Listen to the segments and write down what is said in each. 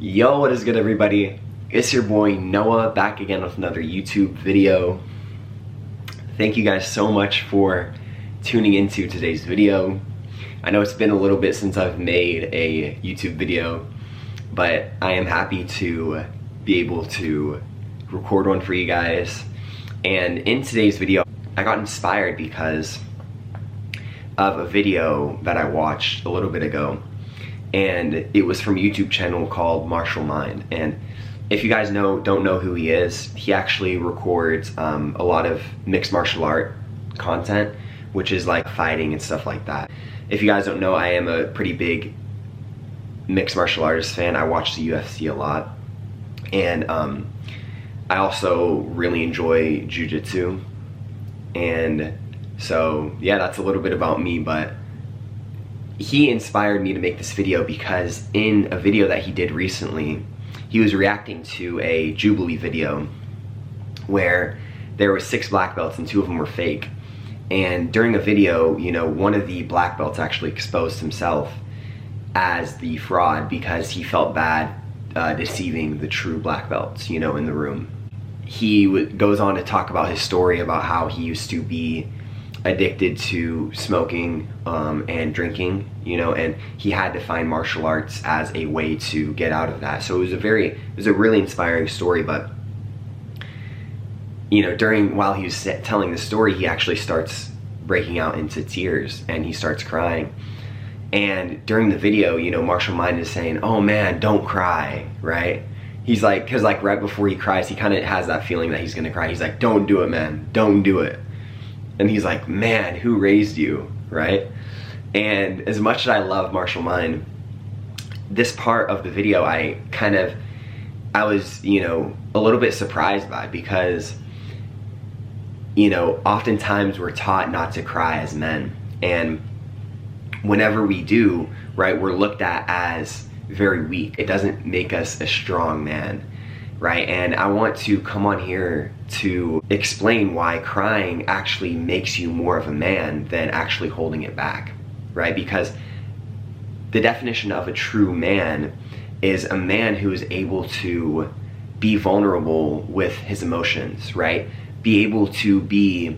Yo, what is good, everybody? It's your boy Noah back again with another YouTube video. Thank you guys so much for tuning into today's video. I know it's been a little bit since I've made a YouTube video, but I am happy to be able to record one for you guys. And in today's video, I got inspired because of a video that I watched a little bit ago. And it was from a YouTube channel called Martial Mind. And if you guys don't know who he is, he actually records a lot of mixed martial art content, which is like fighting and stuff like that. If you guys don't know, I am a pretty big mixed martial artist fan. I watch the UFC a lot. And I also really enjoy jiu-jitsu. And so, yeah, that's a little bit about me, but he inspired me to make this video because in a video that he did recently, he was reacting to a Jubilee video where there were 6 black belts and 2 of them were fake. And during a video, you know, one of the black belts actually exposed himself as the fraud because he felt bad deceiving the true black belts, you know, in the room. He goes on to talk about his story about how he used to be addicted to smoking and drinking, you know, and he had to find martial arts as a way to get out of that. So it was a really inspiring story. But you know, while he was telling the story, he actually starts breaking out into tears and he starts crying. And during the video, you know, Martial Mind is saying, "Oh man, don't cry," right? He's like, because like right before he cries, he kind of has that feeling that he's gonna cry. He's like, "Don't do it, man, don't do it." And he's like, "Man, who raised you," right? And as much as I love Martial Mind, this part of the video I was, you know, a little bit surprised by, because, you know, oftentimes we're taught not to cry as men. And whenever we do, right, we're looked at as very weak. It doesn't make us a strong man. Right? And I want to come on here to explain why crying actually makes you more of a man than actually holding it back, right? Because the definition of a true man is a man who is able to be vulnerable with his emotions, right? Be able to be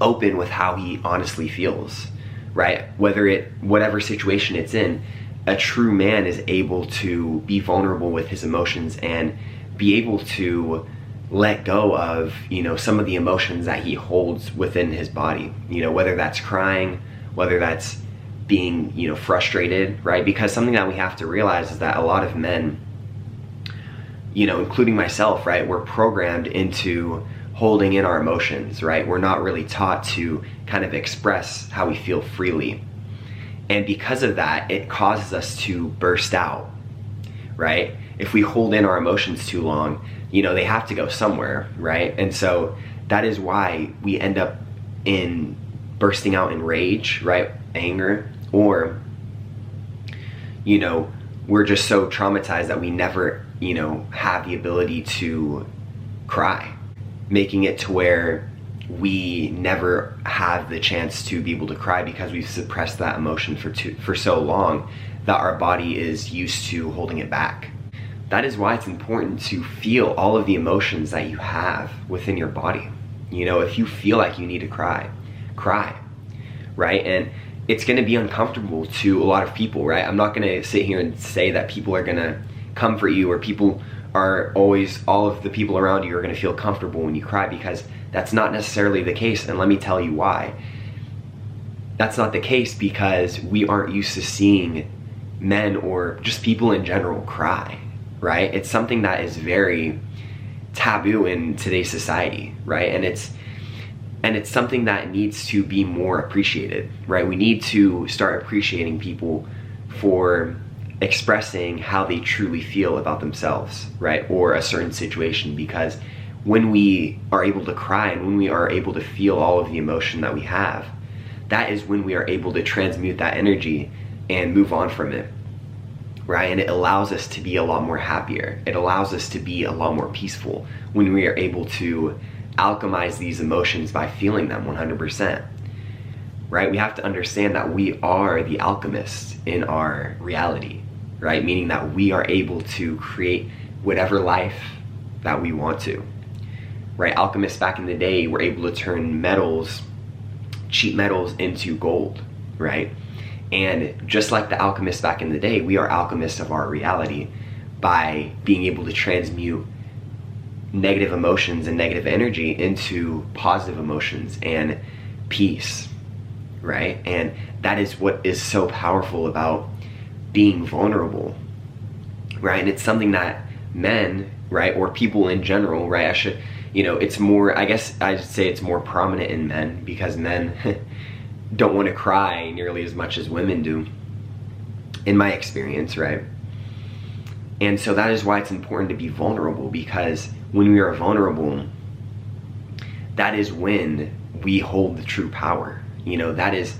open with how he honestly feels, right? Whatever situation it's in, a true man is able to be vulnerable with his emotions and be able to let go of, you know, some of the emotions that he holds within his body, you know, whether that's crying, whether that's being, you know, frustrated, right? Because something that we have to realize is that a lot of men, you know, including myself, right, we're programmed into holding in our emotions, right? We're not really taught to kind of express how we feel freely. And because of that, it causes us to burst out, right? If we hold in our emotions too long, you know, they have to go somewhere, right? And so that is why we end up in bursting out in rage, right? Anger, or, you know, we're just so traumatized that we never, you know, have the ability to cry, making it to where we never have the chance to be able to cry because we've suppressed that emotion for so long that our body is used to holding it back. That is why it's important to feel all of the emotions that you have within your body. You know, if you feel like you need to cry, right? And it's gonna be uncomfortable to a lot of people, right? I'm not gonna sit here and say that people are gonna comfort you, or all of the people around you are gonna feel comfortable when you cry, because that's not necessarily the case. And let me tell you why. That's not the case because we aren't used to seeing men, or just people in general, cry, right? It's something that is very taboo in today's society, right? And it's something that needs to be more appreciated, right? We need to start appreciating people for expressing how they truly feel about themselves, right? Or a certain situation, because when we are able to cry and when we are able to feel all of the emotion that we have, that is when we are able to transmute that energy and move on from it, right? And it allows us to be a lot more happier. It allows us to be a lot more peaceful when we are able to alchemize these emotions by feeling them 100%, right? We have to understand that we are the alchemists in our reality, right? Meaning that we are able to create whatever life that we want to, right? Alchemists back in the day were able to turn metals, cheap metals, into gold, right? And just like the alchemists back in the day, we are alchemists of our reality by being able to transmute negative emotions and negative energy into positive emotions and peace, right? And that is what is so powerful about being vulnerable, right? And it's something that men, right, or people in general, right, it's more, I guess I'd say it's more prominent in men, because men don't want to cry nearly as much as women do, in my experience, right? And so that is why it's important to be vulnerable, because when we are vulnerable, that is when we hold the true power. That is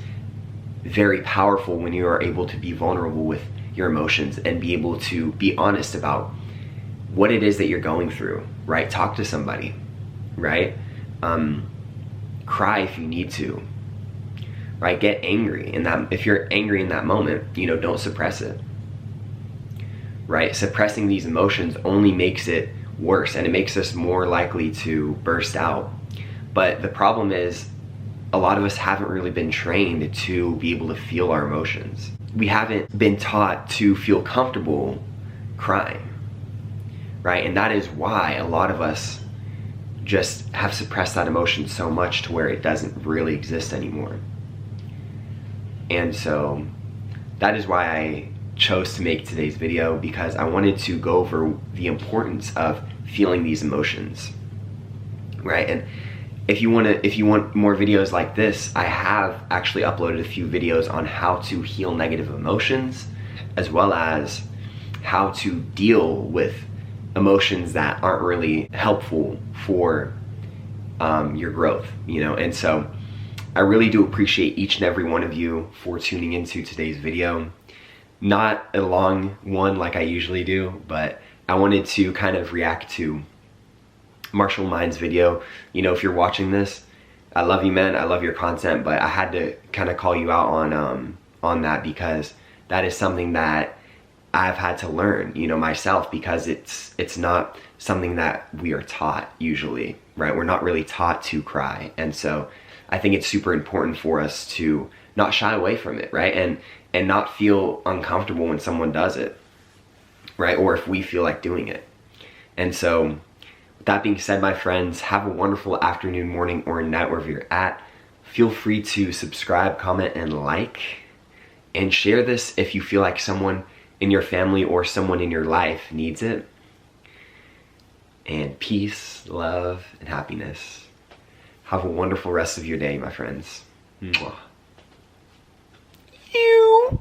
very powerful, when you are able to be vulnerable with your emotions and be able to be honest about what it is that you're going through, right? Talk to somebody, right? Cry if you need to, right? Get angry if you're angry in that moment, don't suppress it, right? Suppressing these emotions only makes it worse, and it makes us more likely to burst out. But the problem is, a lot of us haven't really been trained to be able to feel our emotions. We haven't been taught to feel comfortable crying, right? And that is why a lot of us just have suppressed that emotion so much to where it doesn't really exist anymore. And so that is why I chose to make today's video, because I wanted to go over the importance of feeling these emotions, right? And if you want more videos like this, I have actually uploaded a few videos on how to heal negative emotions, as well as how to deal with emotions that aren't really helpful for your growth, And so I really do appreciate each and every one of you for tuning into today's video. Not a long one like I usually do, but I wanted to kind of react to Marshall Minds' video. If you're watching this, I love you, man. I love your content, but I had to kind of call you out on that, because that is something that I've had to learn, myself, because it's not something that we are taught usually, right? We're not really taught to cry. And so I think it's super important for us to not shy away from it, right? And not feel uncomfortable when someone does it, right? Or if we feel like doing it. And so with that being said, my friends, have a wonderful afternoon, morning, or night wherever you're at. Feel free to subscribe, comment, and like, and share this if you feel like someone in your family or someone in your life needs it. And peace, love, and happiness. Have a wonderful rest of your day, my friends. Mwah. You.